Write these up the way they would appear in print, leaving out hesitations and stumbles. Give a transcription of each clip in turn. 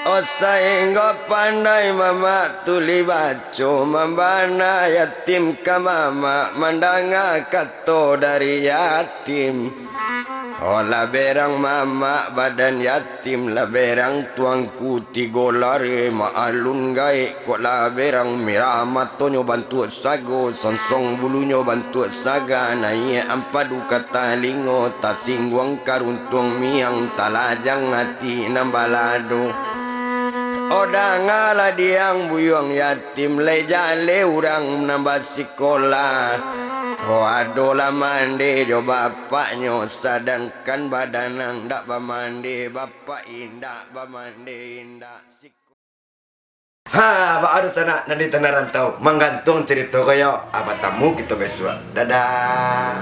Osainggo pandai mama tuli baco membana yatim ka mama mandanga kato dari yatim. Ola berang mama badan yatim la berang tuangku tigo lari maalun gai kok la berang mirama tonyo bantu sago sonsong bulunyo bantu saga nai ampadu kata lingo tasingwang karuntung miang talajang hati nambalado. Oda ngala diang buyong yatim le jale urang nambah sekolah. Oh adola mandi jo bapaknya sadangkan badanang dak bamandi bapak indak bamandi indak. Ha baru sana nanti tanah rantau menggantung cerita kaya apa tamu kita besok. Dadah.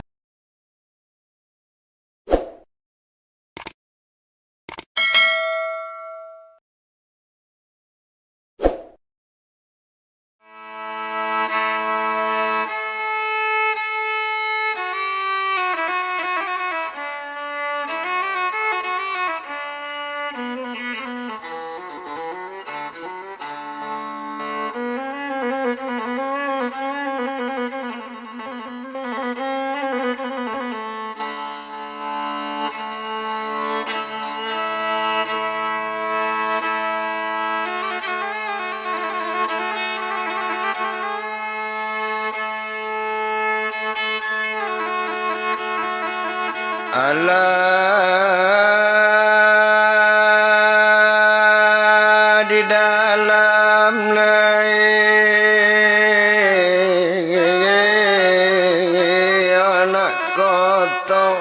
Allah di dalam anak kotor.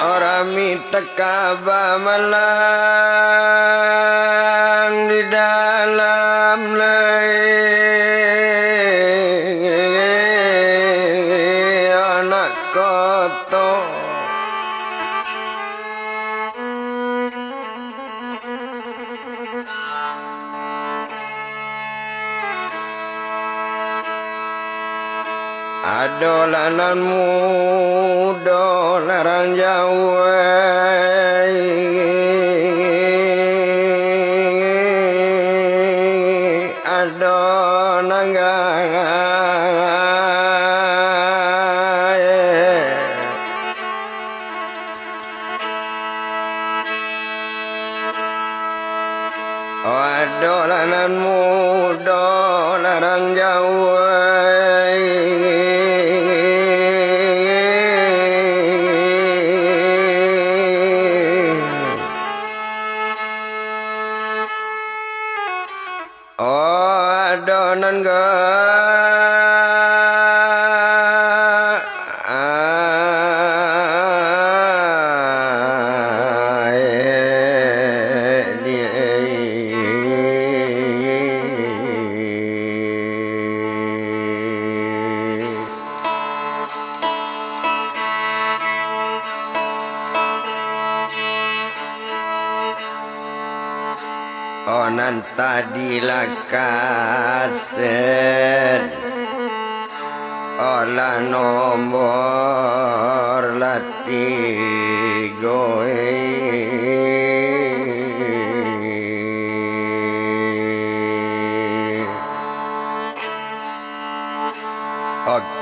Orami tekaba malang di dalam anak kotor. Adolanan muda larang jauh adonan adolanan muda larang jauh adonan onan tadi lakasen olah nomor latigoe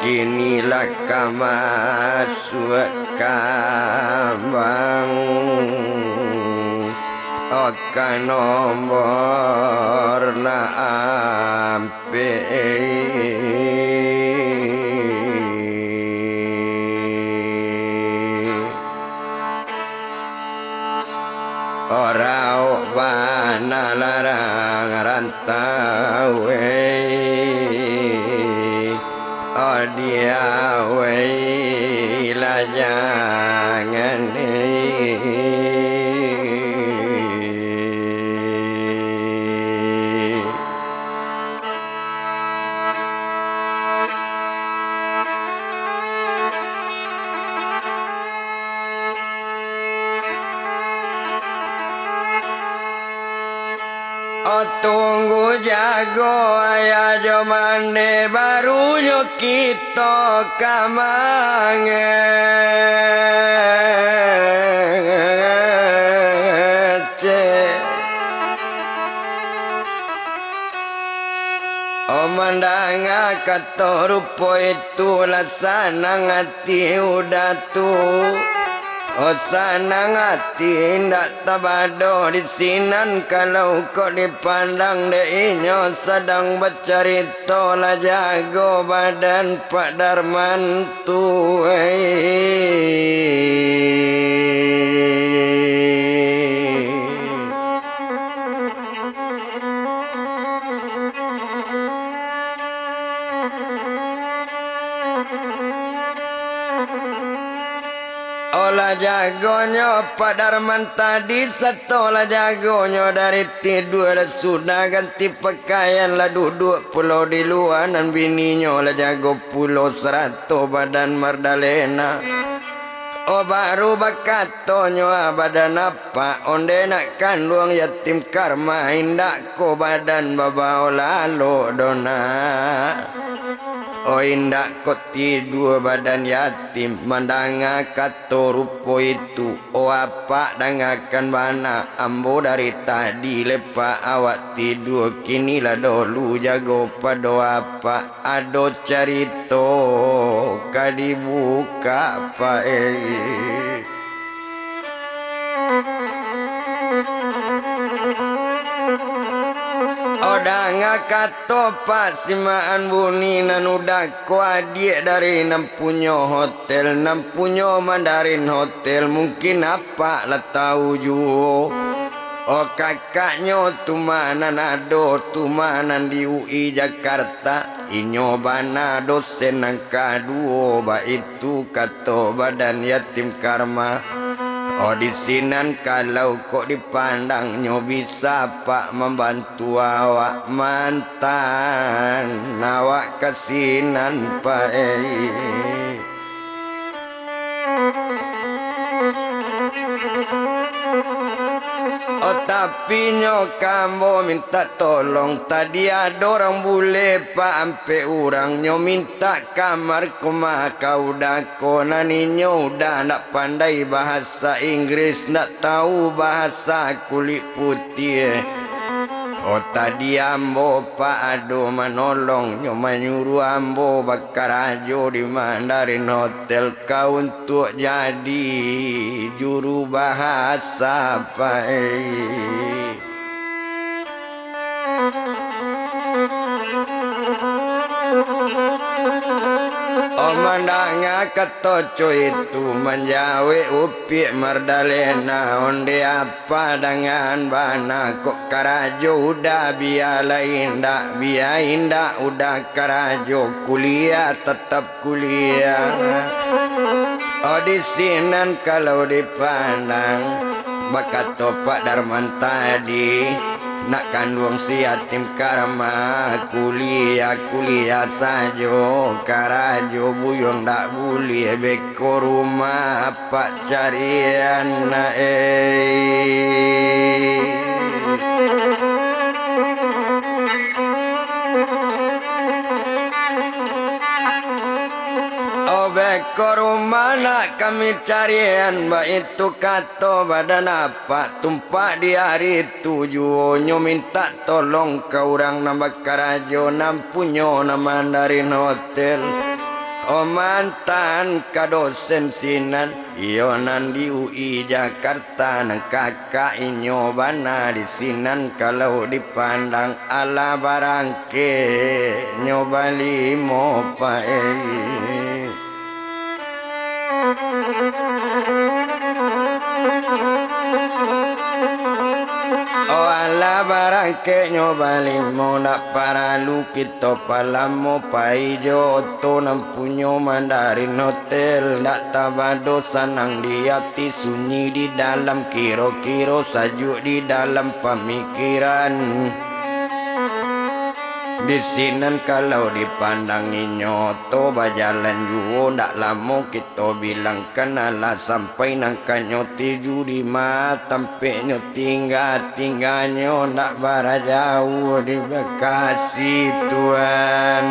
kini lakamasuk kambang oka nomor la ampe orau wana larang rantawe odiawe lajangan Oh tunggu jago ayah jomane barunya kita kamange Oh mandanga kata rupo itu lasana ngati udah tuh Oh sanang hati ndak tabado di sinan kalau kok dipandang deinyo sedang bercerita lah jago badan Pak Darman tu Olah jagonyo Pak Darman tadi setolah jagonyo dari tidur sudah ganti pakaian lah duduk pulau di luar dan bininya lah jago pulau 100 badan Mardalena Oh baru bakatonyo badan apa onde nak kandung yatim karma indak ko badan baba olalo dona Oh indak kok tidur badan yatim mandanga kato rupo itu Oh apa dangakan mana ambo dari tadi lepa awak tidur kini lah dulu jago pado apa ado carito kadibuka apa Oda ngakato pak simaan buni nan udah ko adik dari nampunyo hotel nampunyo Mandarin hotel mungkin apa lah tahu juo Oh kakaknya tumanan ado tumanan di UI Jakarta inyo bana dosen angka 2 ba itu kato badan yatim karma Oh di sinan kalau kok dipandang nyo bisa pak membantu awak mantan awak kasinan pak Oh tapi nyo kamu minta tolong tadi ada orang bule pak ampe orang nyo minta kamar kumah kau dako nani nyo udah nak pandai bahasa Inggris nak tahu bahasa kulit putih Oh tadi ambo pak ado menolong nyo menyuruh ambo bakar ajo di Mandarin hotel kau untuk jadi juru bahasa pak Oh mandanga ketoco itu menjawe upi Mardalena onde apa dengan bana kok karajo udah biala indah udah karajo kuliah tetap kuliah Oh di sinan kalau dipandang bakat Pak Darman tadi nak kandung si yatim karma kuliah sajo karajo buyong dak boleh beko rumah pak carian Beko rumah nak kami carian mbak itu kato badan apa tumpah di hari 7 nyo minta tolong ke orang nambah karajo nampunyo na Mandarin hotel Oh mantan kadosen sinan Ionan di UI Jakarta nang kakak inyo bana di sinan kalau dipandang ala barangke nyobali mo pae Oh ala barangke nyobali mo nak para lukito palamo paijo to nampunyo Mandarin hotel nak tabado sanang di hati sunyi di dalam kiro-kiro sajuk di dalam pemikiran Di sini kalau dipandangi nyoto bajalan juo ndak lama kita bilang kenala sampai nangka nyoti judi tampe tinggalnya ndak bara jauh di Bekasi Tuan.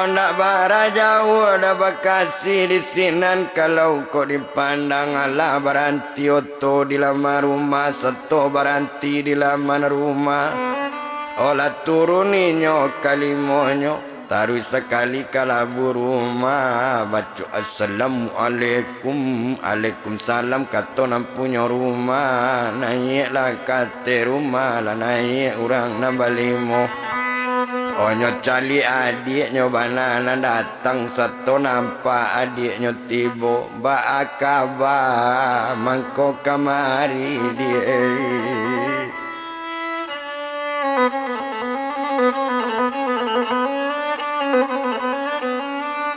Ndak bara jauh ada Bekasi di sinan kalau kau dipandang ala baranti oto di lama rumah seto baranti di lama rumah olah turuninyo kalimonyo taruh sekali kalabu rumah baca assalamualaikum salam kata nampunya rumah naiklah kate rumah lah naik orang nabalimo. Onyo cali adiknya banana datang satu nampak adiknya tibo ba akaba mangko kamari dia.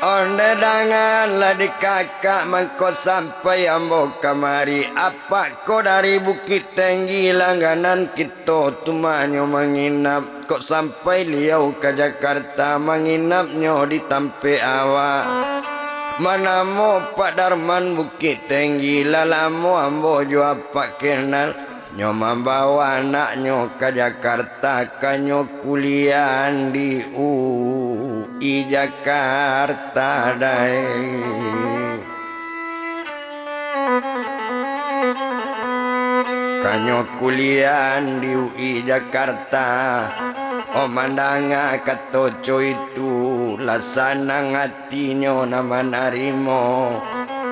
Onde dangan lah di kakak mangko sampai ambo kamari apa ko dari Bukit Tinggi langganan kita tumanyo menginap. Kok sampai liau ke Jakarta menginapnya di Tampe Awak. Mana mo Pak Darman Bukit Tinggi lalamu ambo jua Pak kenal. Nyo membawa anaknya ke Jakarta kanyo kuliah di UI Jakarta dai. Kanyo kuliah di UI Jakarta. Omandanga katoco itu lasanang hatinya nama narimo.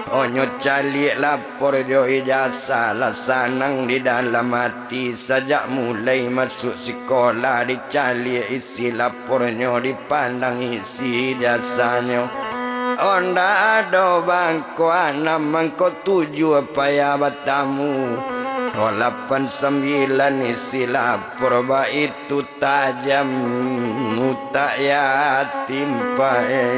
Onyo calik lapor jo ijazah lasanang di dalam hati. Sejak mulai masuk sekolah dicalik isi lapornya dipandang isi ijazahnya. Onda ada bangko anak mangko 7 apa ya batamu. 89 isi lapor ba itu tajam mutak yatim pae.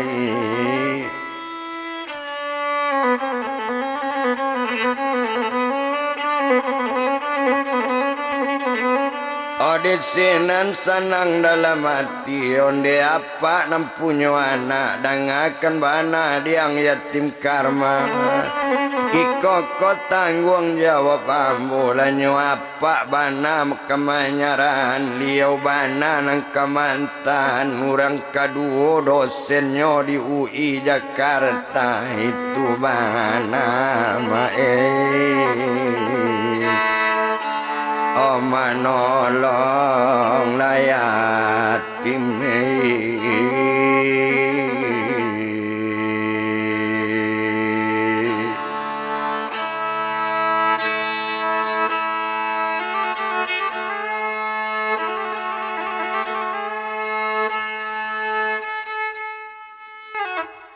Odesinan senang dalam hati onde apa nampunyo anak dangakan bana diang yatim karma. Iko ko tanggung jawab ambulanyo apa bana kemanyaran liau bana nang kemantan urang kedua dosennya di UI Jakarta itu bana oh manolong layatim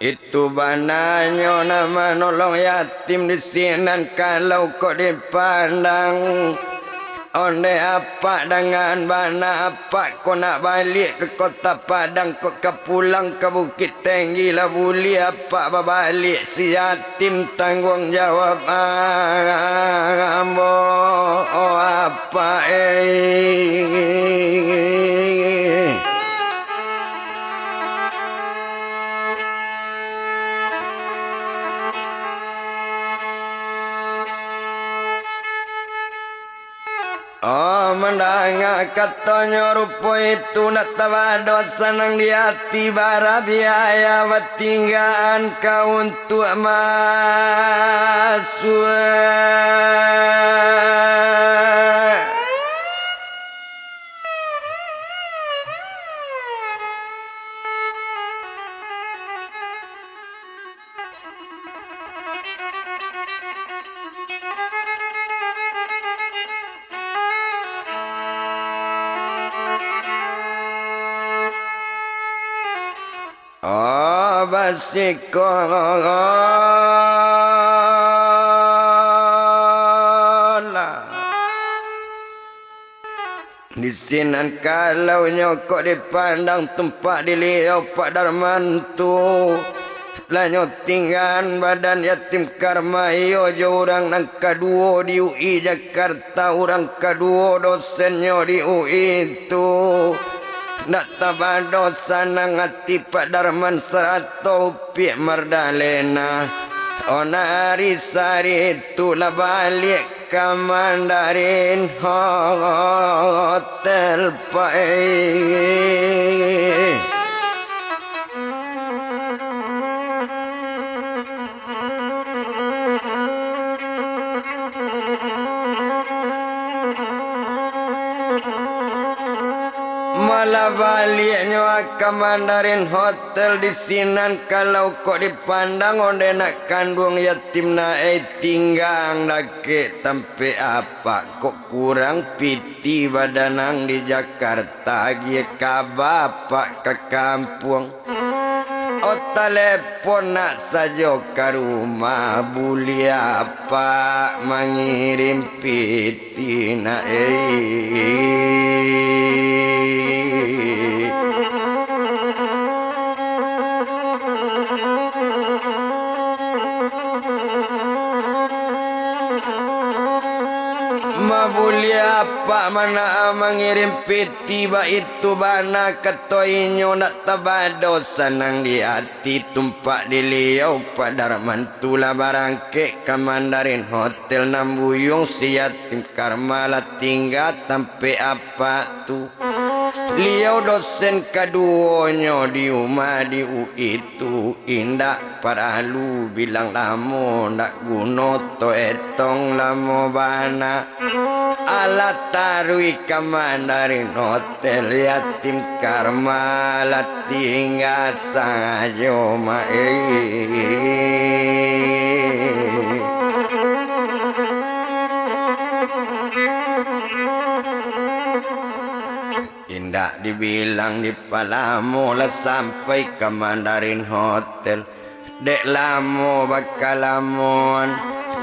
itu bananya nama nolong yatim di sinan kalau kok dipandang. Onde apa dengan bana apa kau nak balik ke kota Padang kau ke pulang ke Bukit Tinggi lah buli apa balik si yatim tanggung jawab ambo oh apa oh mendanga katanya rupo itu nak tawado senang di hati bara biaya batinggaan kau untuk masuk. Oh basikola di sinan kalau nyokok dipandang tempat diliau Pak Darman tu lanyo tinggan badan yatim karma iyo jo urang nang kaduo di UI Jakarta urang kaduo dosenyo di UI itu ndak tabah dosa nang ati Pak Darman Serato Pi Mardalena onari sari tula balik ke Mandarin Hotel Pai malah baliknya ke Mandarin Hotel di sinan kalau kok dipandang onde nak kandung yatim na tinggang laki tampe apa kok kurang piti badanang di Jakarta gie ka bapak ke kampung o telepon nak saja ke rumah buli apa mengirim piti na mabuli apa mana mengirim peti ba itu bana ketoinyo nak tabado sanang di hati tumpak di liau Pak Darman tula barangke ke Mandarin Hotel Nambuyung si yatim karma lah tinggal tampe apa tu liau dosen kaduonyo di rumah di UI itu indah paralu bilang lamo ndak guno to etong lamo bana alat tarui ke Mandarin Hotel yatim karma lah tinggal sangajo indah dibilang di Palamo lah sampai ke Mandarin Hotel dek lamo bakal lamon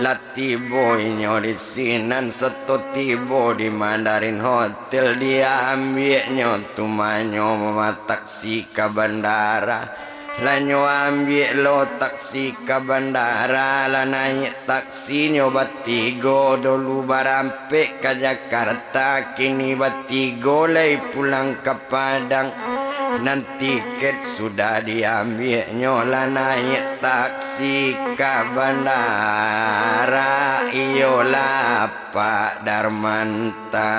latibo inyo di sinan satu tibo di Mandarin Hotel dia ambilnya tumanyo mama taksi ke bandara lanyo ambil lo taksi ke bandara lah naik taksi nyo batigo dulu barampe ke Jakarta kini batigo lay pulang ke Padang nan tiket sudah diambil nyola naik taksi ke bandara iyolah Pak Darmanta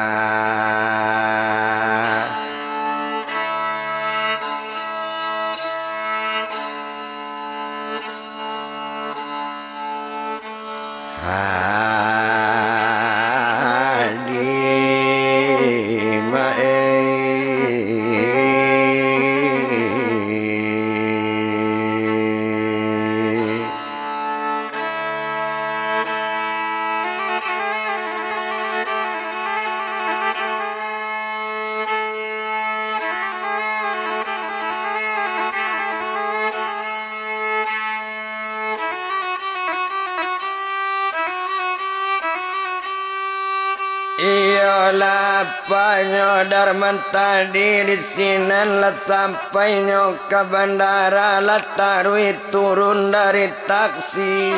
iyalah panyo Darman tadi di sinan lah sampai nyo ke bandara lah tarui turun dari taksi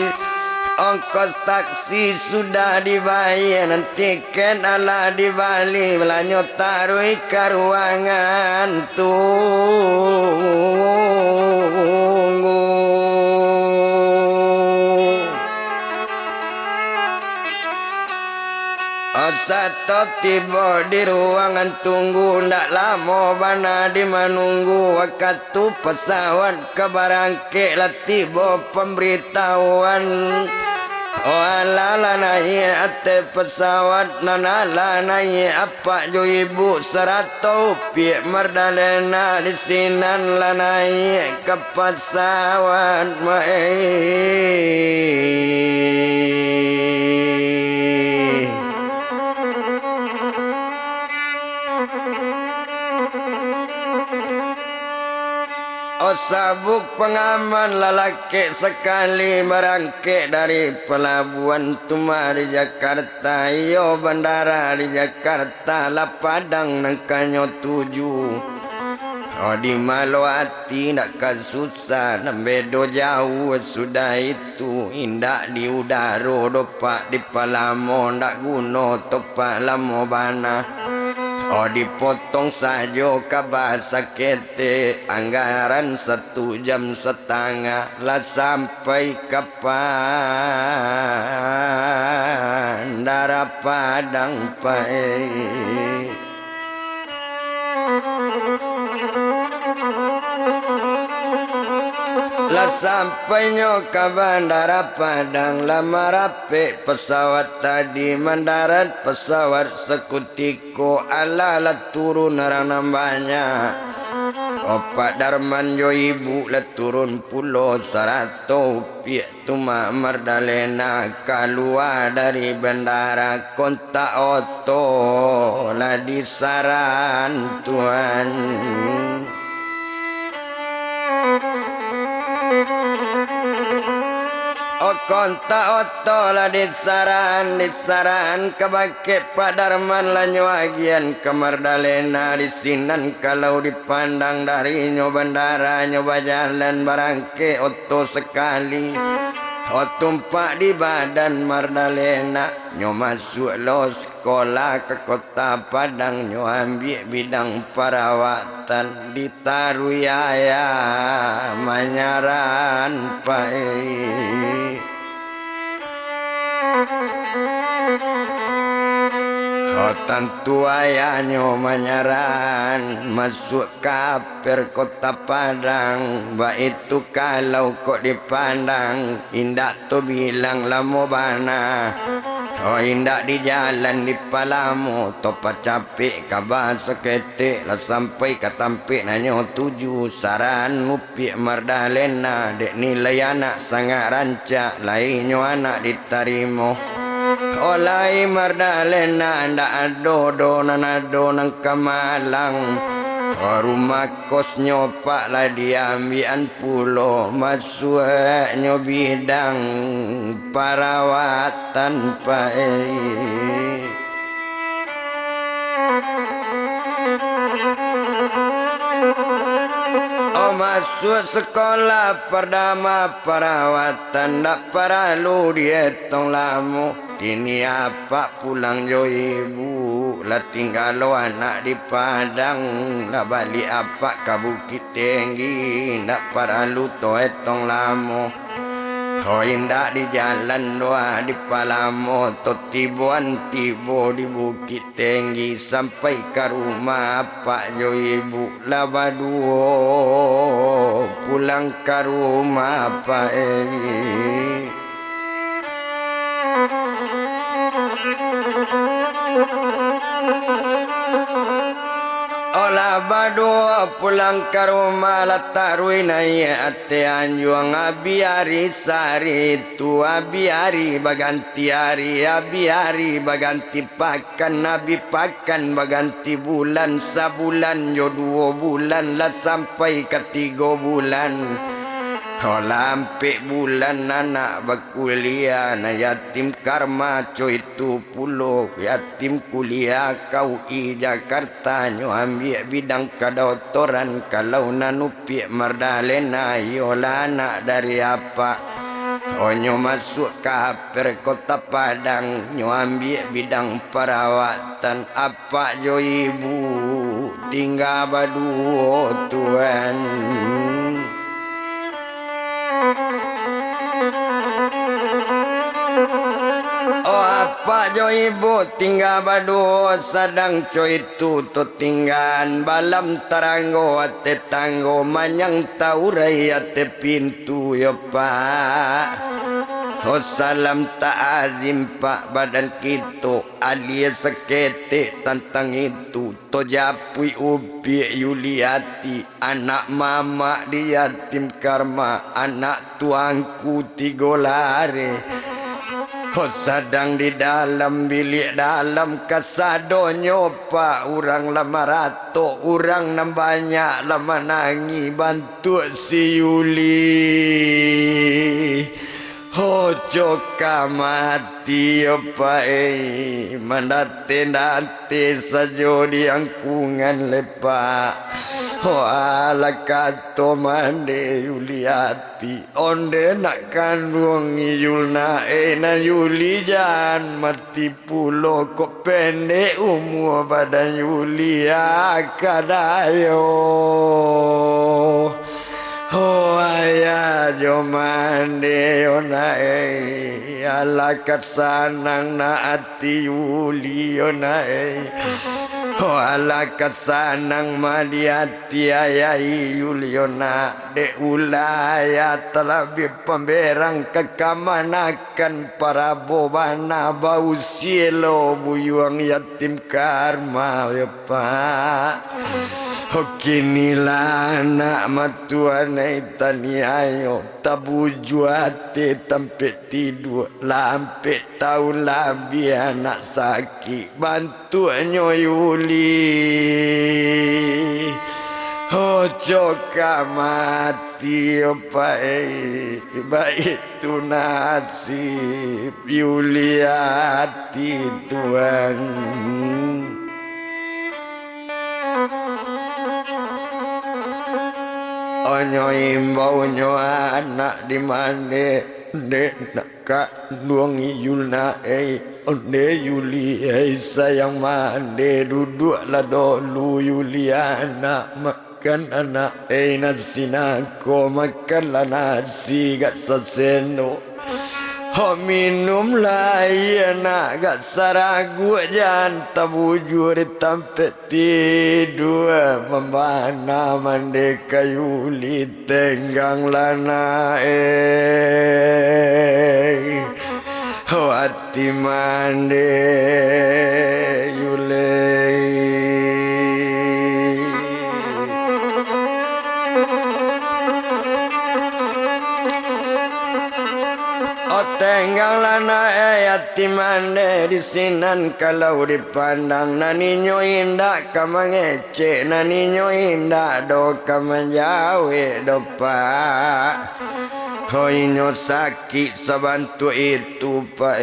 ongkos taksi sudah dibayar nanti tiket ala di Bali lanyo tarui ke ruangan tunggu satu tiba di ruangan tunggu ndak lama bana di menunggu waktu pesawat ke barangke lah tiba pemberitahuan oh ala naik ate pesawat nanala naik apa jo ibu Serato Pi Mardalena di sinan lah naik ke pesawat oh sabuk pengaman lalaki sekali merangke dari pelabuhan Tuma di Jakarta iyo bandara di Jakarta lah Padang nangkanyo 7 Oh di malu hati nak kasusah nambedo jauh sudah itu indak di udara dopak di palamo ndak guno topak lamo bana. Oh dipotong saja kabasa kete anggaran 1,5 jam lah sampai kapan darah padang pai. Lah sampainya ke bandara Padang lama rapi pesawat tadi mendarat pesawat sekutiko ala turun orang nambahnya. Opak Darman jo ibu lah turun pulau 100 piak tuma Mardalena keluar dari bandara kontak oto lah disaran Tuhan. Oh kontak oto lah disaran kebake Pak Darman lah nyoagian ke Mardalena di sinan kalau dipandang dari bandara nyoba jalan barangke oto sekali. Oh tumpak di badan Mardalena nyo masuk lo sekolah ke kota Padang nyo ambil bidang perawatan ditaruh ayah manyaran pai. Oh tentu ayahnya manyaran masuk kaper kota Padang. Ba itu kalau kok dipandang indak tu bilang lamo bana. Oh indak di jalan di palamu topa capek kabar seketik lah sampai katampik nanyo 7 saran ngupi Mardalena dek nilai anak sangat rancak lainnya anak ditarimo. Olai Mardalena ndak ado nang Kamalang. Rumah kosnya pak lah diambian pulau masuknya bidang perawatan pak. Oh masuk sekolah perdama perawatan ndak perlu dihitung lama. Kini apa pulang jo ibu lah tinggal lo anak di Padang lah balik apa ke Bukit Tinggi ndak perlu to etong lamo. Oh indak di jalan doa di Palamo to tibuan tibo di Bukit Tinggi sampai ke rumah Pak jo ibu lah baduo pulang ke rumah Pak Olah badu pulang ke rumah letak ruina ya ate anjuang abiari sari tu abiari baganti hari baganti pakan nabi pakan baganti bulan sabulan yo 2 bulan lah sampai ke 3 bulan. Oh lampe bulan anak berkuliah na yatim karma coy itu pulau yatim kuliah kau i Jakarta nyo ambil bidang kedoktoran kalau nanupi Mardalena yola anak dari apa. Oh nyo masuk ke kota Padang nyo ambil bidang perawatan apa jo ibu tinggal berdua Tuhan. Oh apa jo ibu tinggal badu sadang coy itu to tinggal balam taranggo ate tanggo manyang taurai ate pintu yo pak. Oh salam ta'azim pak badan kita alias sekete tentang itu to japui ubi Yuliati anak mama di yatim karma anak tuangku 3 lare. Oh sadang di dalam bilik dalam kasadonyo pak urang lama rato urang nam banyak lama nangi bantu si Yuli. Ojo mati apa mandate sajo di angkungan lepak. Alakato mande Yuliati onde nak kandung Yulna na Yuli jan mati pulo kok pendek umur badan Yulia kadayo ayah jo mande ona alakat sanang na ati Yuli ona alakat sanang madiati ayai Yuliona de ulaya terlebih pemberang kekamanakan para bobana bau sielo buyuang yatim karma ya pak. Kinilah nak matuan itani ayo tabuju ate tempe tidur lampe tahun lebih anak sakit bantu Yuli coka mati baik itu nasib Yuli hati Tuhan. Onyo imbau onyo anak di mana dek nak kandung Yulna onde Yuli sayang mande duduklah dulu Yuli anak makan anak nasi nako makanlah nasi gak seseno minum lah nak gak saragu jan tabujur tampe tidur memana mandeka Yuli tenggang lana hati mande Yuli tenggang lana yatim ande di sinan kalau dipandang naninyo indah kamangece naninyo indah do kamanjawe do pak hoinyo sakit sabantu itu pak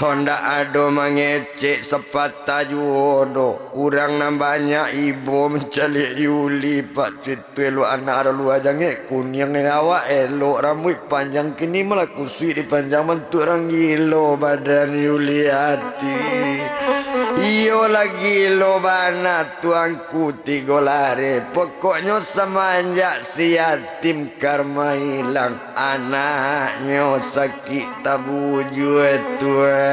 Honda ado mangece sepatah juodo kurang nambahnya ibu mencari Yuli pak cuit lu anak lu aja nge kunyang ngawa elok rambut panjang kini malah kusui di panjang mentuk orang gilo badan Yuli hati iyo lagi lo bana tuangku tiga lare pokoknya semenjak si yatim karma hilang anaknya sakit tabuju Tuhan.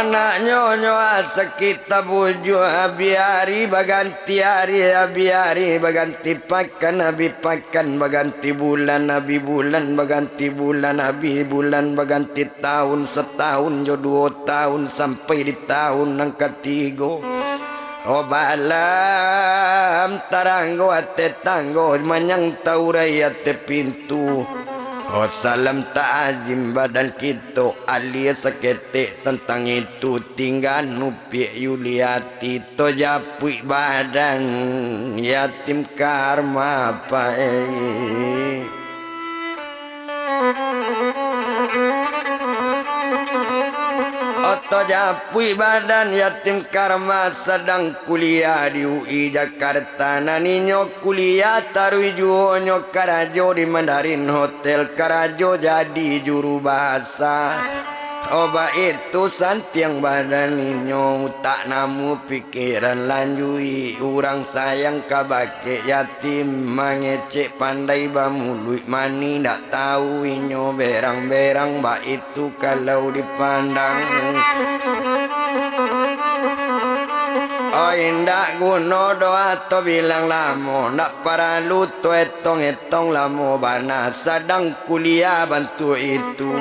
Anak nyonyo sakit tabuju biari baganti hari biari baganti pakan nabi pakan baganti bulan nabi bulan baganti bulan nabi bulan baganti tahun setahun jo 2 tahun sampai di tahun yang ketiga balam taranggo ate tanggo manyang taurai ate pintu salam ta'azim badan kita alias sekete tentang itu tinggal nupi Yuliati to japui badan yatim karma apa Oto japui badan yatim karma sedang kuliah di UI Jakarta naninyo kuliah taruju onyo karajo di Mandarin Hotel Karajo jadi juru bahasa oba itu santiang badan ninyo tak namu pikiran lanjui urang sayang kabake yatim mangecek pandai bamului mani ndak tahu inyo berang-berang ba itu kalau dipandang indak guno doa to bilang lamo ndak para luto etong lamo bana sedang kuliah bantu itu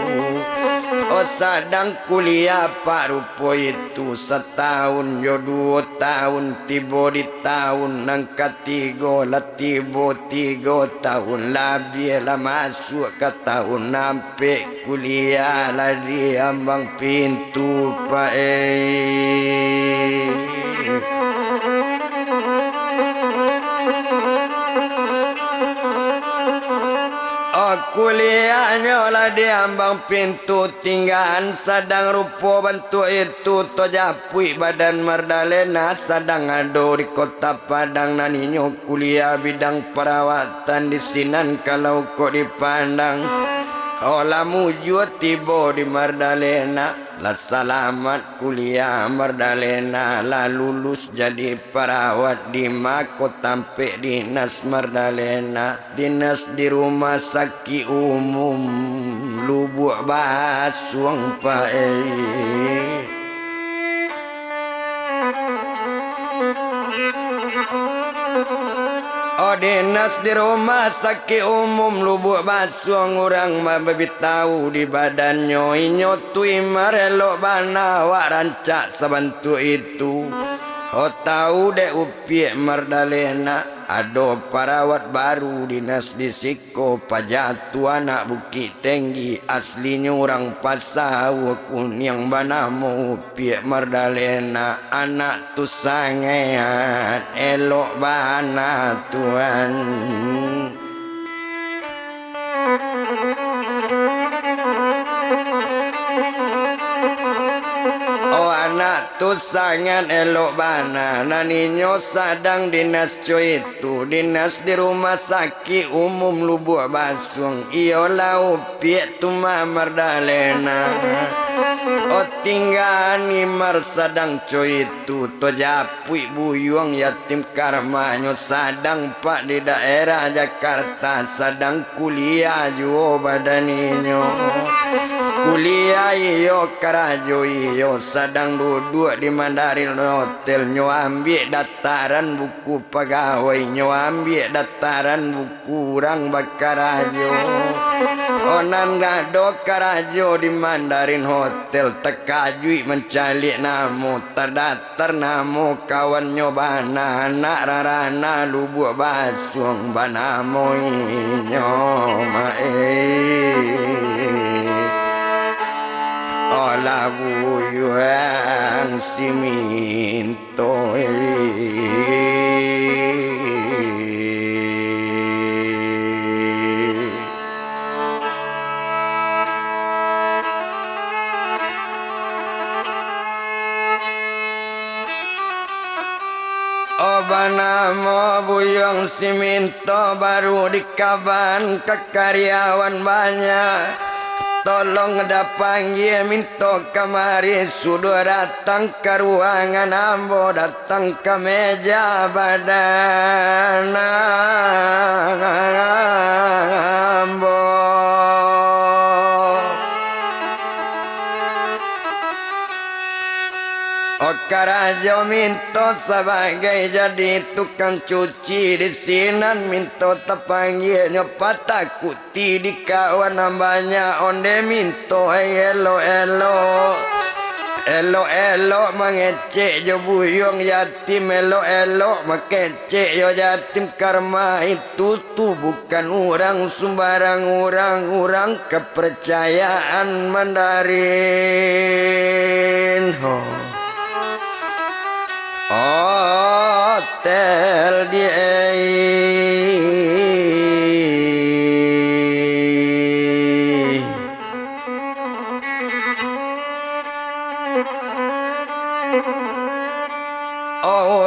sedang kuliah pak rupo itu setahun yo 2 tahun tiba di tahun nang ketiga lah tiba 3 tahun lebih lah masuk ke tahun sampai kuliah lah di ambang pintu pak Aku kuliahnya lah diambang pintu tinggalan sadang rupo bantu itu tojapui badan Mardalena sadang ado di kota Padang naninyo kuliah bidang perawatan di sinan kalau kok dipandang olah mujud tiba di Mardalena lah selamat kuliah Mardalena lah lulus jadi perawat di Mako tampe dinas Mardalena dinas di rumah sakit umum Lubuk Basuang Pae. Oh dinas di rumah sakit umum Lubuk Basuang orang mah tahu di badannya inyo tui marelo bana wak rancak sabantu itu. Oh tahu dek upiek Mardalena ado perawat baru dinas di Siko Pajatu anak Bukit Tinggi aslinya orang Pasau kun yang banamu upiek Mardalena anak tu sangat elok bana Tuhan. Oh anak tu sangat elok bana naninyo sadang dinas coy itu dinas di rumah sakit umum Lubuk Basuang iyalah upiek tu Mardalena. Oh tinggal ni sadang coy itu tojapui buyuang yatim karmanyo sadang pak di daerah Jakarta sadang kuliah jo badaninyo kuliah iyo karajo iyo sadang duduk di Mandarin Hotel nyo ambil daftaran buku pegawai nyo ambil daftaran buku orang bakarajo onan gado karajo di Mandarin Hotel tekajui mencalik namo terdaftar namo kawan nyobana anak rarana Lubuk Basuang banamo inyo olah buyuang siminto Banamo buyong siminto baru dikaban ke karyawan banyak tolong ada panggil minto kamari sudah datang ke ruangan ambo datang ke meja badan ambo. Karajo minto sebagai jadi tukang cuci di sinan minto tepanggil nyopat takuti di kawan nambahnya onde minto elo mengecek jo buyong yatim elo mengecek yo yatim karma itu tuh bukan orang sembarang orang kepercayaan Mandarin hotel di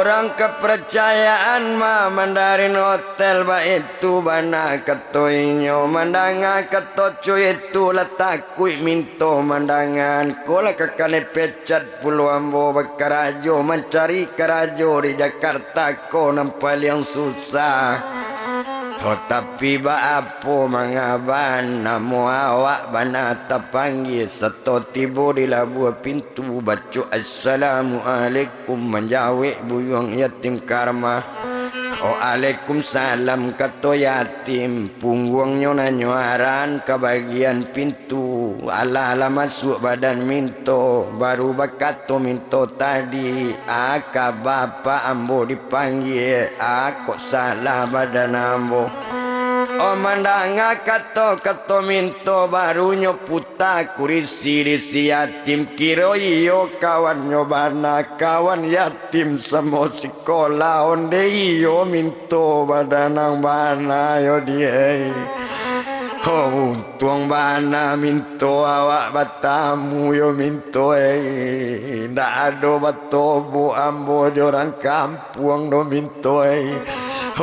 orang kepercayaan mah Mandarin Hotel ba itu bana ketoinyo mandanga ketocu itu letak kui minto mandangan kola kekale pecat pulau ambo bakarajo mencari karajo di Jakarta ko nampal yang susah. Oh tapi ba apo mangaban namo awak bana tapanggil seto tibo di labuh pintu baca assalamualaikum menjawab buyong yatim karma. Oh Waalaikumsalam kato yatim punggungnya nanyuaran ke bagian pintu ala masuk badan minto baru bakato minto tadi aka bapa ambo dipanggil aku salah badan ambo. Oh mandanga kato minto barunya puta kurisi disi yatim kiro iyo kawan nyobana kawan yatim samo sekolah onde iyo minto badanang bana yo die. Oh, tuang bana minto awak batamu yo minto ndak ado batobo ambo jorang kampung do minto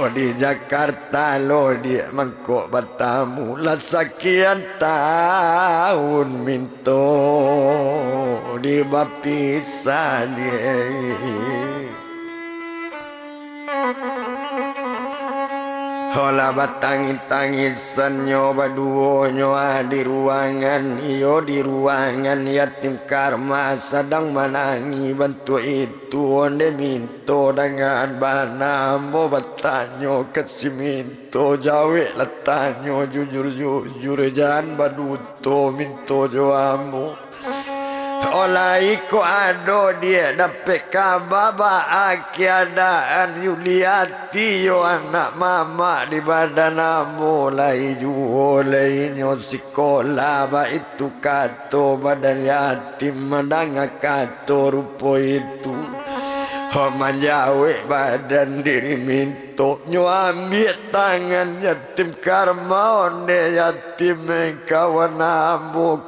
oh di Jakarta lo dia mangkok batamu lah sekian tahun minto di bapisah dia. Hola batangis-tangisan nyo baduo nyo di ruangan iyo di ruangan yatim karma sedang menangi bantu itu onde minto dengan banambo batanyo kasih minto jawe letanyo jujur jangan baduto minto joamu. Olah iko ado dia dapat kabar keadaan Yuliati yo anak mama di badan mulai juo lainyo sekolah ba itu kato badan yatim mendengar kato rupo itu menjawe badan diri minto nyo ambil tangan yatim karma onde yatim kawan ambo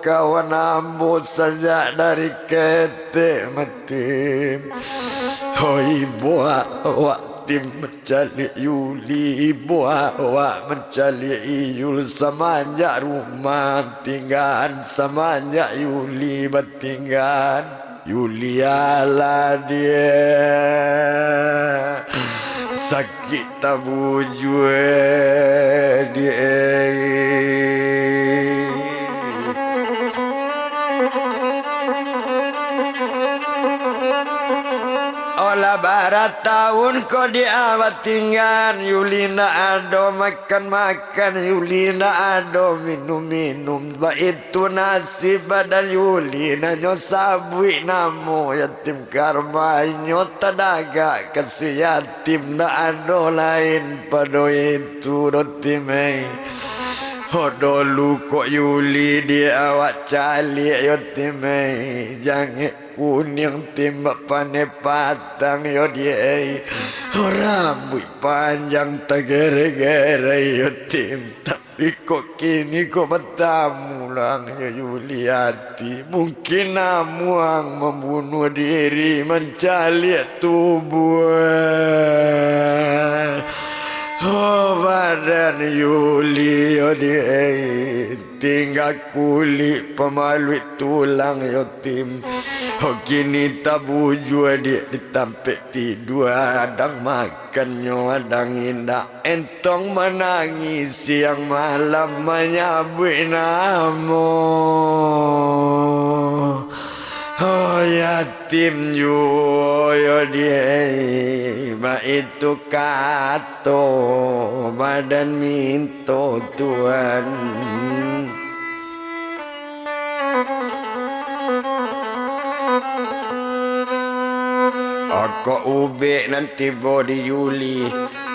saja dari kete mati ibu awak tim mencari Yuli ibu awak mencari Yul semenjak rumah tinggal semenjak Yuli bertinggal Yulia lah dia sakit tabu jue dia olah barat tahun kau diawat tinggal Yulina ado makan Yulina ado minum ba itu nasib badan Yulina nyo sabui namo yatim karma nyo tadaga kasih yatim na ado lain pada itu rotimei dulu kok Yuli dia awak cali yatimei jangan kuning timbak pane patang yo dia rambut panjang tegere-gere yo tim tapi kok kini kok bertamu lang ya Yuliati mungkin namuang membunuh diri mencari tubuh badan Yuli yo dia tinggal kulit pemaluit tulang yo tim kini tabu jua dia ditampek tidur adang makannya adang indah entong menangis siang malam menyabui namo yatim yo dia ba itu kato badan minto Tuhan Aku ube nanti bodi Yuli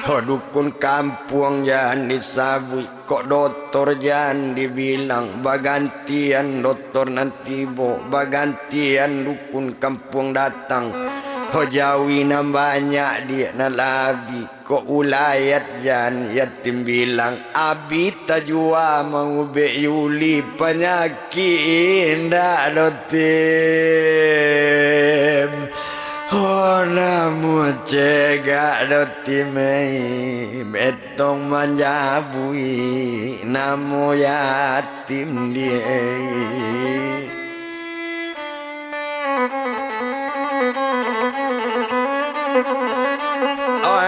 dukun kampung jangan disabui kok dokter jangan dibilang bagantian dokter nanti bagantian dukun kampung datang jawi na banyak dia na labi kok ulayat jangan yatim bilang abi tajua mengube Yuli penyakit indah dotim namu cegak dotimei betong manjabui namu yatim dia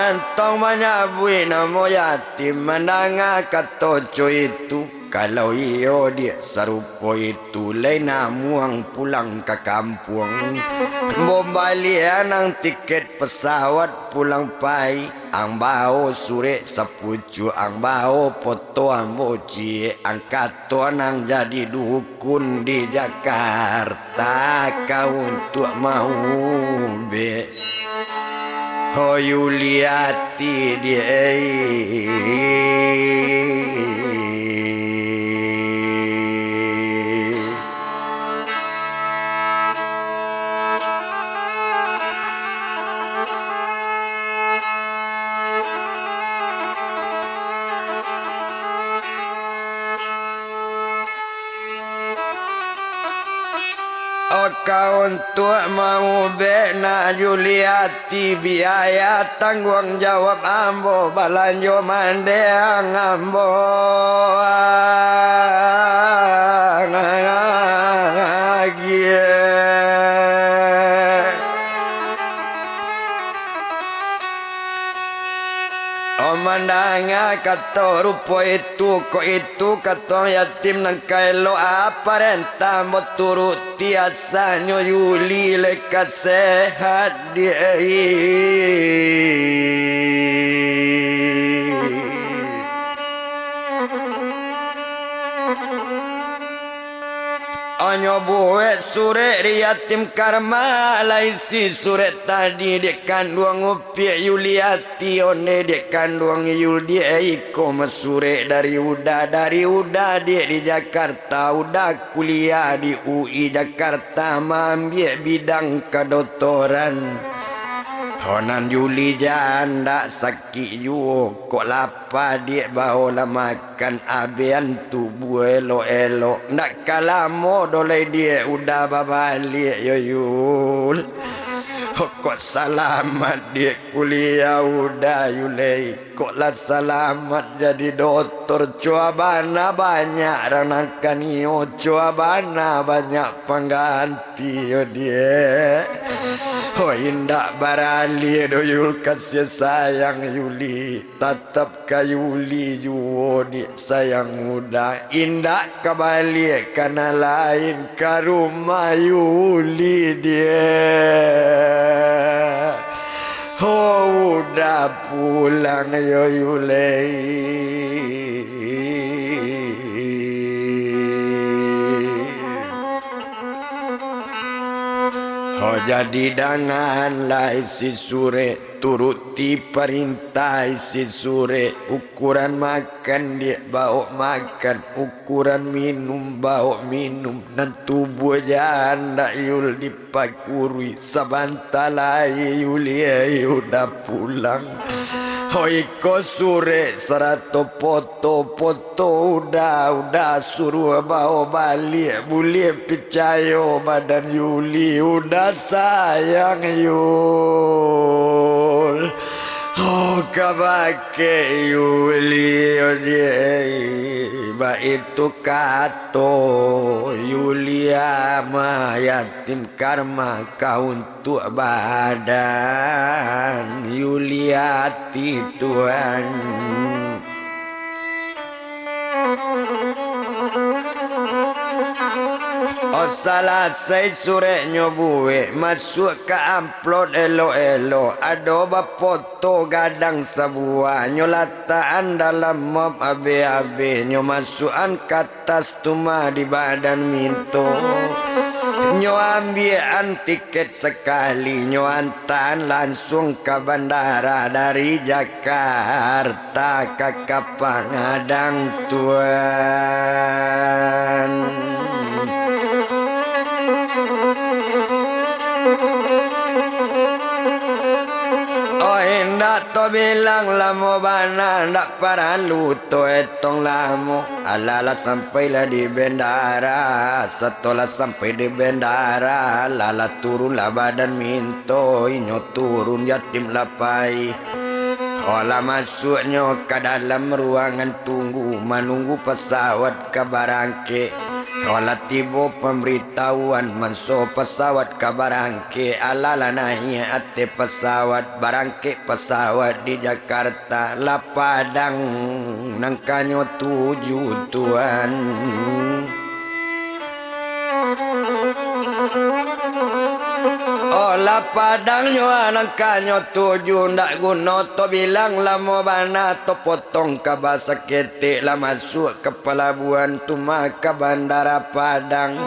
entong menyabui namo yatim mendengar kata itu kalau iyo dia serupa itu lain namuang pulang ke kampung membalian ang tiket pesawat pulang pai ang baho sure sepucu ang baho foto ang boci ang katon ang jadi dukun di Jakarta kau untuk mau be Yuliati dia Oh kau untuk mau bena Yuliati biaya tanggung jawab ambo balanjo mandeang ambo Omandanga kato rupo itu ko itu katong yatim nang kailo aparenta mo turuti asanyo Yuli lekas sehat dia. Onyo buwe sure yatim karma laisi sure tadi dek kandung upi Yuliati one dek kandung Yul dia iko mesure dari udah dia di Jakarta udah kuliah di UI Jakarta mambiek bidang kedoktoran. Honan Yuli janda sakit yu kok lapa dia bawa makan abian tubuh elo nak kalamo dolai dia udah babalik yo Yul kok selamat dia kuliah udah Yulai kok lah selamat jadi doktor cuabana banyak ranakan yo cuabana banyak pengganti yo dia. Oh indah barali do Yul kasih sayang Yuli tetap ka Yuli juo di sayang muda indah kembali karena lain ke rumah Yuli dia. Oh udah pulang yo Yulai. Oh jadi danganlah isi sure turuti perintah isi sure ukuran makan dia bawa makan ukuran minum bawa minum dan tubuh janda Yul dipakuri sabantalai Yuli udah pulang. Hoi ko sure 100 foto udah suruh bawa balik boleh percaya badan Yuli udah sayang Yul. Oh kabake Yuli ba itu kato Yulia ma yatim karma kau untuk badan Yuliati Tuhan. Oh selesai sore nyobuwe masuk ke amplop elo ada foto gadang sebuah nyolataan dalam mob abe nyo masukan katas tuma di badan minto nyo ambilan tiket sekali nyo antan langsung ke bandara dari Jakarta ke Kapangadang Tuan. Ndak to bilang lamo bana ndak paralu to etong lamo alala sampailah di bandara setelah sampai di bandara lala turunlah badan minto inyo turun yatim lapai. Olah masuknya ke dalam ruangan tunggu menunggu pesawat ke Barangke. Olah tiba pemberitahuan manso pesawat ke Barangke alala naik ate pesawat Barangke pesawat di Jakarta la Padang nangkanyo 7 Tuan. Olah Padangnya anangkanyo 7 ndak guna to bilang lamo bana to potong ke bahasa ketik lah masuk ke pelabuhan tuma ke bandara Padang.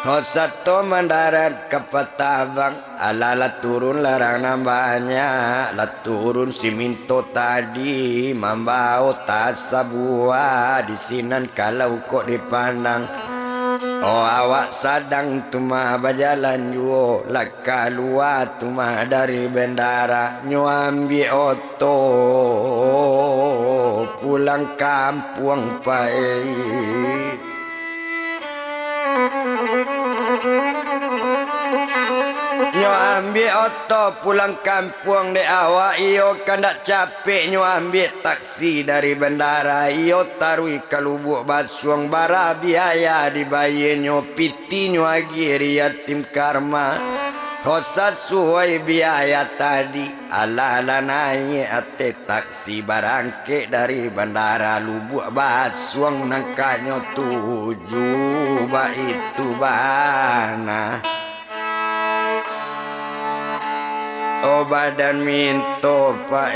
Satu mendarat ke Petabang alala turun larang nambahnya lah turun si minto tadi membau tas buah di sinan kalau kok dipandang. Oh awak sadang tuma berjalan juo lak keluar tuma dari bandara nyo ambil oto pulang kampung pai. Nyo ambil oto pulang kampung de awak iyo kandak capek nyo ambil taksi dari bandara iyo tarui ke Lubuk Basuang bara biaya dibayar nyo piti nyo agiri yatim karma hosa suai biaya tadi ala-ala naik ate taksi barangke dari bandara Lubuk Basuang nangkanyo tuju ba itu bana. Oh badan minto pak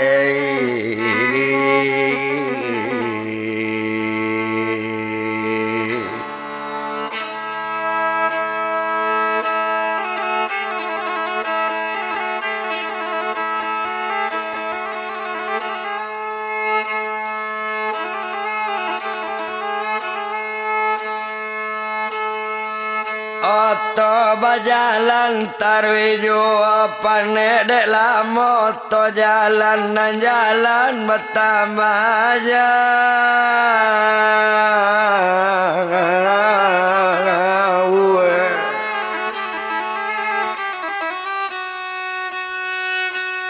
Oto bajalan tarwijo pane dek lamo to jalan dan jalan bertambah aja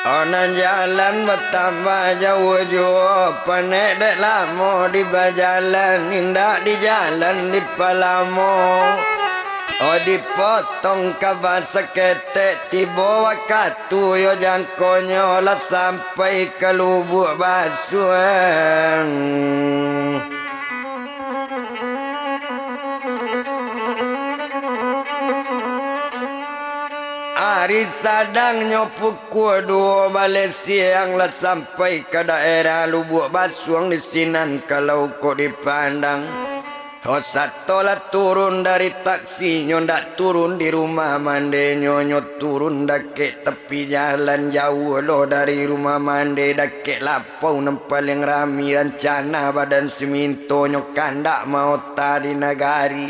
onan jalan bertambah jauh jo pane dek lamo di bajalan indah di jalan di palamo. Oh dipotong kabar seketek tiba waktu yo jangkonyo lah sampai ke Lubuk Basuang. Hari sadangnya pukul 2 balik siang lah sampai ke daerah Lubuk Basuang di sinan kalau kau dipandang. Oh satu lah turun dari taksi ndak turun di rumah mande nyonyo turun dake tepi jalan jauh lo dari rumah mande dake lapau nempel yang rami rencana badan seminto nyokandak mau tadi nagari.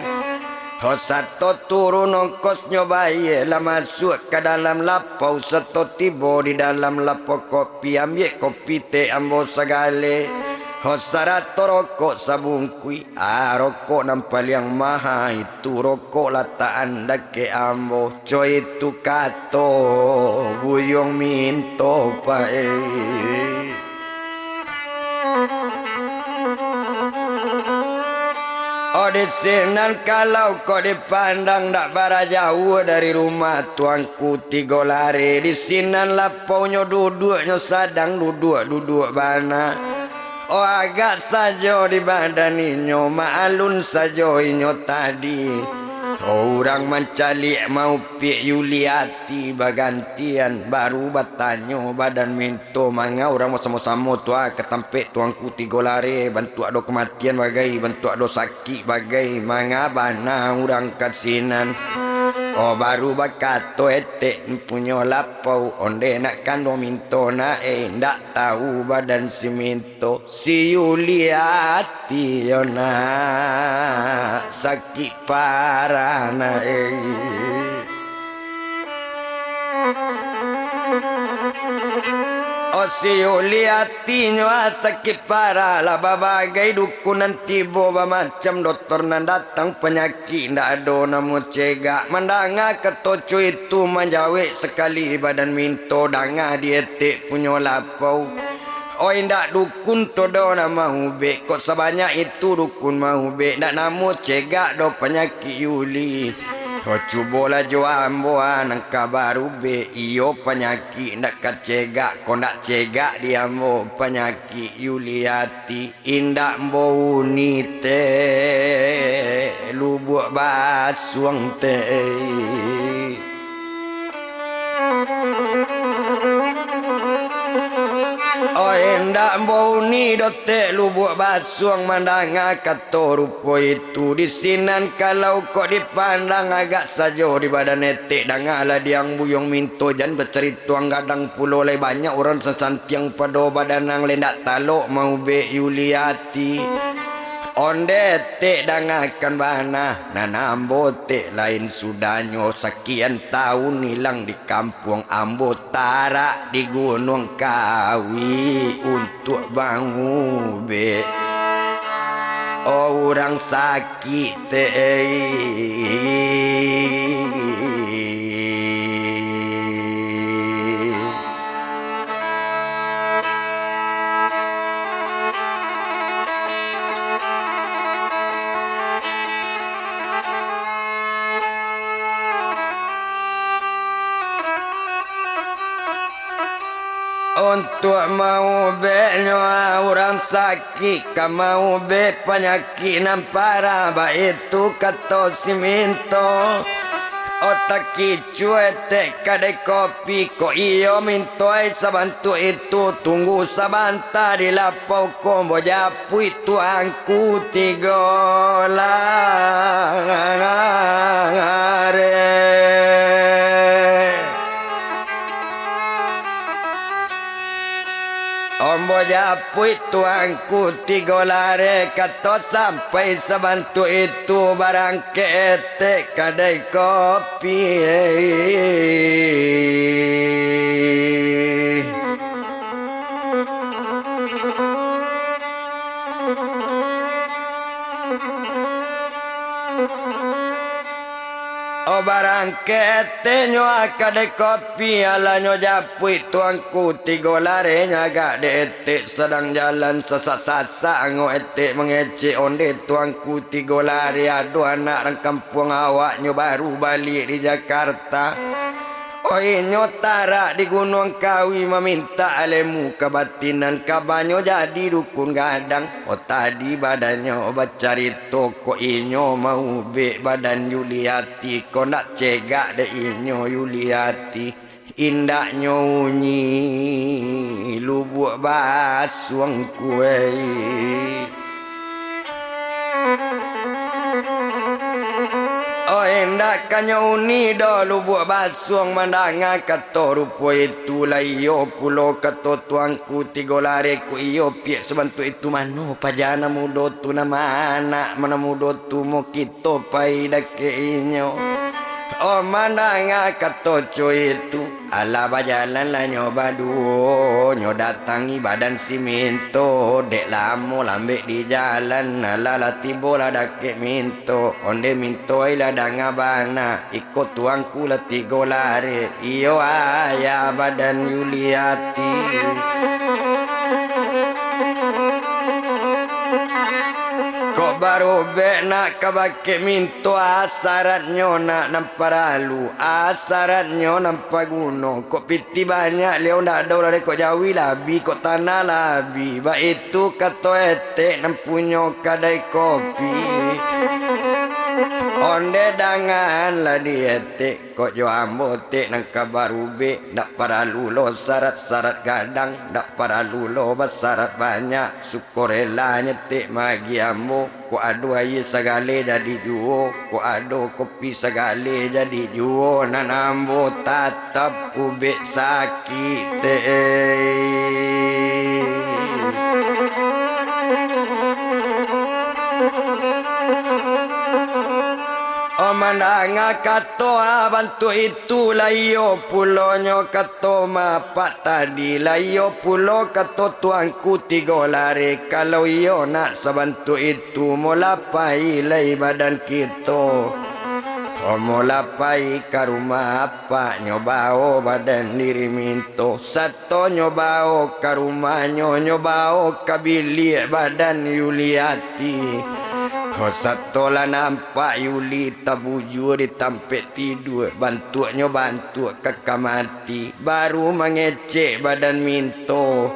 Oh satu turun ongkos nyobaye lah masuk ke dalam lapau satu tiba di dalam lapau kopi ambil kopi teh ambo segale. Hosarato rokok sabungkui rokok nampal yang maha itu rokok lataan dake ambo coy itu kato buyong minto pae. Oh di sinan kalau kau dipandang dak bara jauh dari rumah tuangku 3 lari di sinan lapaunya duduknya sadang duduk bana. Oh agak saja di badan inyo maalun saja inyo tadi. Oh orang mencali mau pik Yuliati bagantian baru batanyo badan minto manga orang sama-sama tua ketampek tuangku 3 lari bantu ado kematian bagai bantu ado sakit bagai manga bana orang kasinan. Oh baru bakato etek punya lapau onde nak kando minto na ndak tahu badan si minto si Yuliati yona sakit parah na Oh si Yuliati nyoa sakit parah lah bagai dukunan tibo macam doktor nan datang penyakit ndak ada namu cegak mandanga ketoco itu menjawek sekali badan minto danga dietek punya lapau. Oh indak dukun todo nama ube kok sebanyak itu dukun mau ube ndak namu cegak do penyakit Yuli. Oh cubola jo amboa nang kabar ube iyo penyakit ndak kacegak kok ndak cegak dia mo penyakit Yuliati indak mbau nite Lubuk Basuang teh. Oh endak bau ni dotek Lubuk Basuang mandanga kato rupo itu di sinan kalau kok dipandang agak saja di badan etek dangalah diang buyong minto jan bercerituang gadang pulau lai banyak orang sesantiang pada badan nang lendak talok mau be Yuliati. Onde tek dangakan bana nana ambo tek lain sudanyo sekian tahun hilang di kampung ambo tarak di Gunung Kawi untuk bangun be orang sakit untuk mau benyoa orang sakit ka mau be penyakit nampara ba itu kato siminto otak cuete kadai kopi ko iyo mintoi sabantu itu tunggu sabanta di lapau kombo japu itu angku tigolare ombo japu itu angku tigolare kato sampai sabantu itu barang kete kadai kopi o barang kete nyo akade kopi ala nyo japui tuangku $3 nyaga detik sedang jalan sasa-sasa ngo etik mengece onde tuangku $3 aduh anak orang kampung awak nyo baru balik di Jakarta oi nyo tara di Gunung Kawi meminta alemu kebatinan kabanyo jadi dukun gadang oh tadi badannya obat cari toko inyo mau be badan Yuliati kau nak cegak de inyo Yuliati indaknya unyi lubuk basuang kue oh endak kanyo uni do lubuk basuang mandanga kato rupo itu lah iyo pulo kato tuangku $3 ku iyo piek sebantu itu mano pajana mudo tu nama anak mana mudo tu mo kito pai dake inyo oh mandanga kato cuy itu ala bajalan lah nyoba duo nyo datangi badan siminto dek lamo lambe di jalan ala latibo lah dake minto onde minto ila dangabana ikut tuangku lah $3 iyo ayah badan Yuliati kok baru be nak kabake minto asarat nyona namparalu asarat nyona nampaguno kok piti banyak leo ndak ada ulah kok jawi labi kok tanah labi ba itu kato etek nampunyo kadai kopi onde dangan lah dietek kok jo ambote nang kabaru be ndak paralu lo syarat-syarat gadang ndak paralu lo besarat banyak syukurela nyetek magi ambo kok ado aye sagale jadi juo kok ado kopi sagale jadi juo nanambo tatap ubek sakit o mandanga kato bantu itu layo pulonyo kato mapak tadi layo pulo kato tuangku $3 kalau iyo nak sebantu itu molapai lai badan kita o molapai ke rumah apa nyobao badan diri minto satu nyobao ke rumahnya nyobao ke bilik badan Yuliati satu lah nampak Yuli tabujur ditampek tidur bantuannya bantu kakak mati baru mengecek badan minto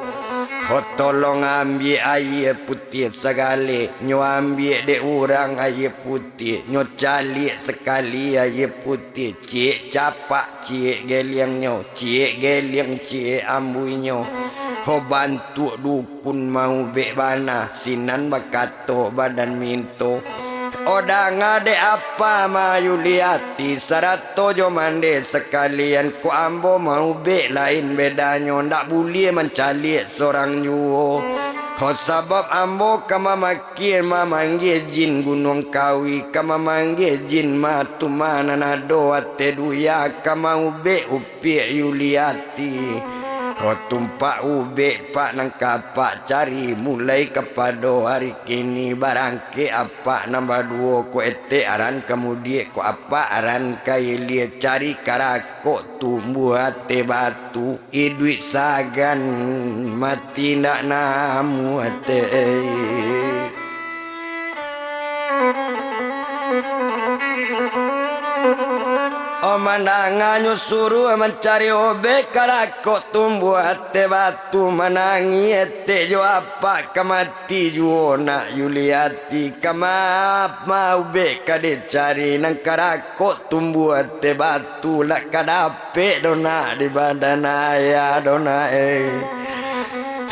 tolong ambil air putih segala nyo ambil dek orang air putih nyo calik sekali air putih cik capak cik geliangnya cik geliang cik ambuinyo bantu dukun mau bek bana sinan bakato badan minto odang ade apa ma Yuliati sarato jo mande sekalian ku ambo mau bek lain bedanya ndak boleh mencalik seorang nyuo sebab ambo kama makin manggil jin Gunung Kawi kama manggil jin matu mana nado ate duya kama ube upi Yuliati tumpak ube pak nang kapak cari mulai kepada hari kini barangke apa nambah 2 ko ete aran kemudian ko apa aran kailia cari karakok tumbuh hati batu idui sagan mati nak namu hati pandangan nyusuru mencari obe karako tumbuh ate batu menangi ete jo apa kamati juona Yuliati kamap mau be kade cari nang karako tumbuh ate batu lah kadape dona di badan ayah dona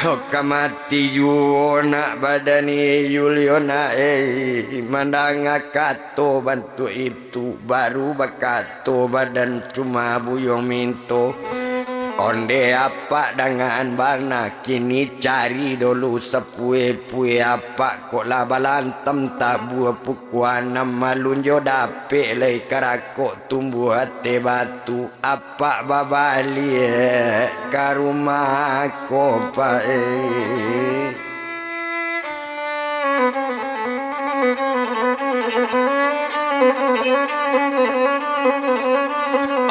kamati juona badani Yuliona mandanga kato bantu itu baru bakato badan cuma buyong minto onde apa dengan bana kini cari dulu sepue-pue apa kok labalantem tabu pukuan nama lunjo dape lei karako tumbuh hati batu apa babali karumah kopa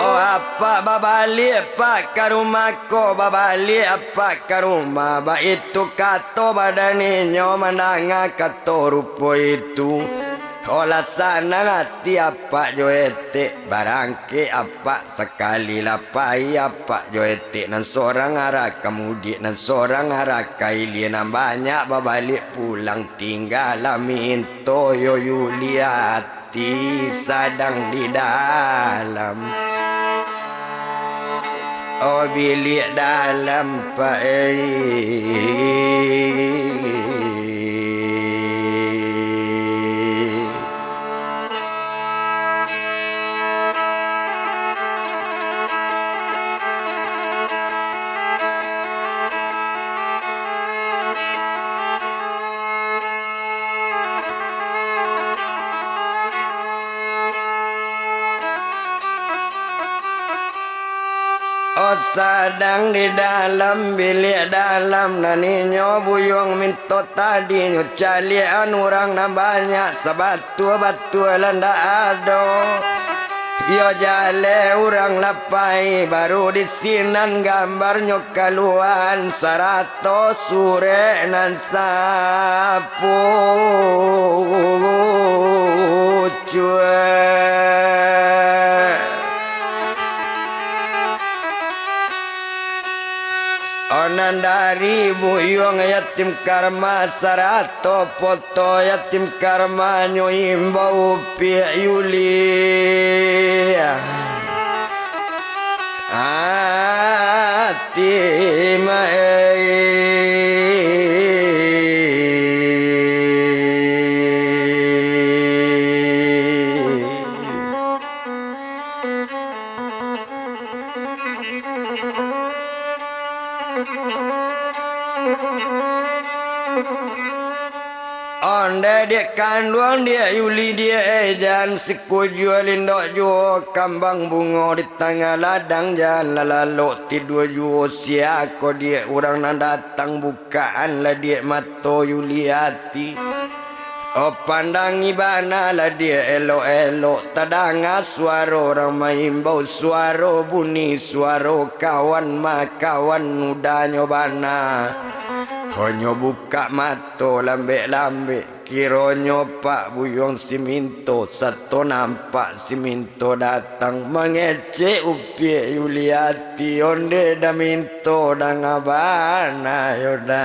oh apa babali apa ke rumahku babali apa ke rumah ba itu kato badaninyo menanga kato rupo itu olah sana ngati apa joete barangke apa sekali lapai apa joete nan seorang arah kemudian nan seorang arah kailian banyak babalik pulang tinggal minto yo Yuliati sadang di dalam oh bilik dalam pak oh sadang di dalam bilik dalam naninyo buyong minto tadi nyo calian orang na banyak sabatu-batu landa ado yo jale orang lapai baru disinan gambarnyo kaluan sarato sure nan sapu cue onan dari buyong yatim karma sarato foto yatim karma nyo imbau pia Yuli atima onde dia kandung dia Yuli dia jan siku jualin dok jual kambang bunga di tengah ladang jalan lalu tidur jual siako dia orang nak datang bukaan lah dia mato Yuliati oh pandangi bana lah dia elok-elok tadanga suara orang maimbau suara bunyi suara kawan makawan udanyo bana honyo buka mato lambe-lambe kironyo pak buyong siminto satu nampak siminto datang mengece upie Yuliati onde da minto da ngabana yoda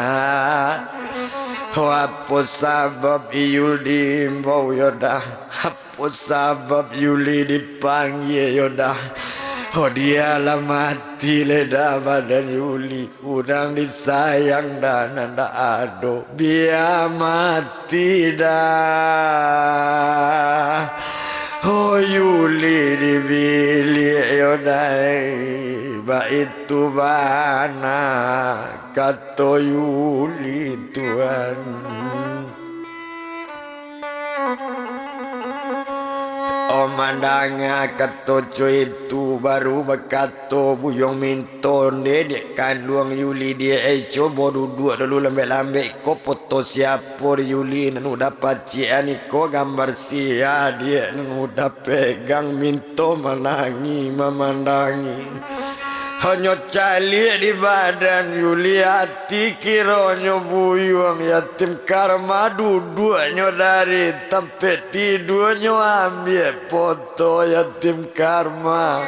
apa sabab Yul diimbau yoda apa sabab Yuli dipanggil yoda oh dia lah mati leda badan Yuli udang disayang dan anda ado biar mati dah oh Yuli dibilik yodai ba itu bana kata Yuli Tuhan oh mandanga katoco itu baru bakato buyong minton dedek kandung Yuli dia coba duduk dulu lambe-lambe ko foto siapor Yuli nan udah pacian ko gambar sia dia nan udah pegang minto menangi memandangi hanya cali di badan Yuliati kironyo buyuang yatim karma duduknya dari tempat tidurnya ambil foto yatim karma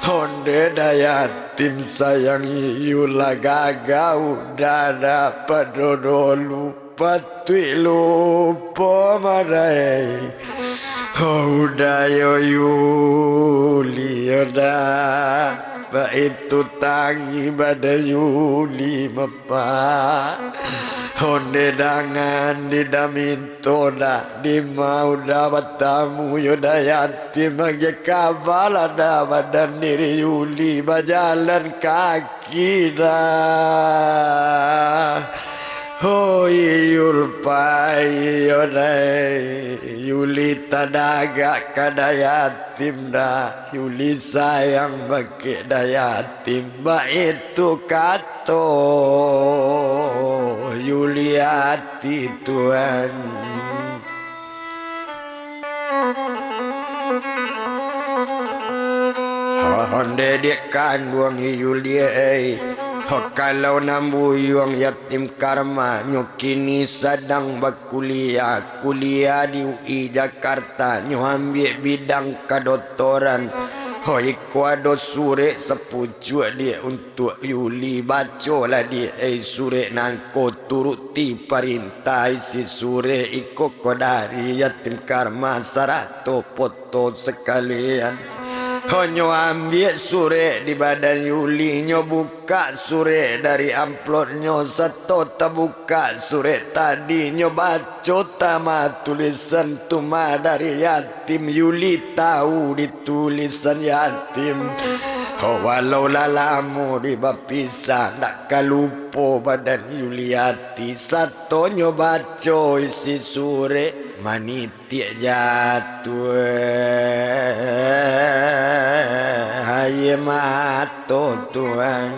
honde da yatim sayang yula gaga udah dapat dodolu patui lupa marai udah yo Yuli udah itu tangi pada Yuli mapa honde dangan di daminto da di mau dapat tamu yoda yatim mage kabal ada badan diri Yuli berjalan kaki dah oh yul pai yodai Yuli tadaga kada yatim dah Yuli sayang bagi da yatim ba itu kato Yuli hati Tuhan honde dia kandung Yuli kalau nambuyung yatim karma nyokini sedang berkuliah kuliah di UI Jakarta nyo ambil bidang kedoktoran hoi kuado sure sepucuk dia untuk Yuli baca lah dia sure nangko turuti perintah isi sure ikut kodari yatim karma 100 foto sekalian honyo ambil sure di badan Yuli nyo buka sure dari amplopnya satu terbuka sure tadi nyo baca tama tulisan tuma dari yatim Yuli tahu ditulisan yatim walau lalamu di bapisah tak kalupo badan Yuli hati satu nyo baca isi sure manitia jatuh hai mato Tuhan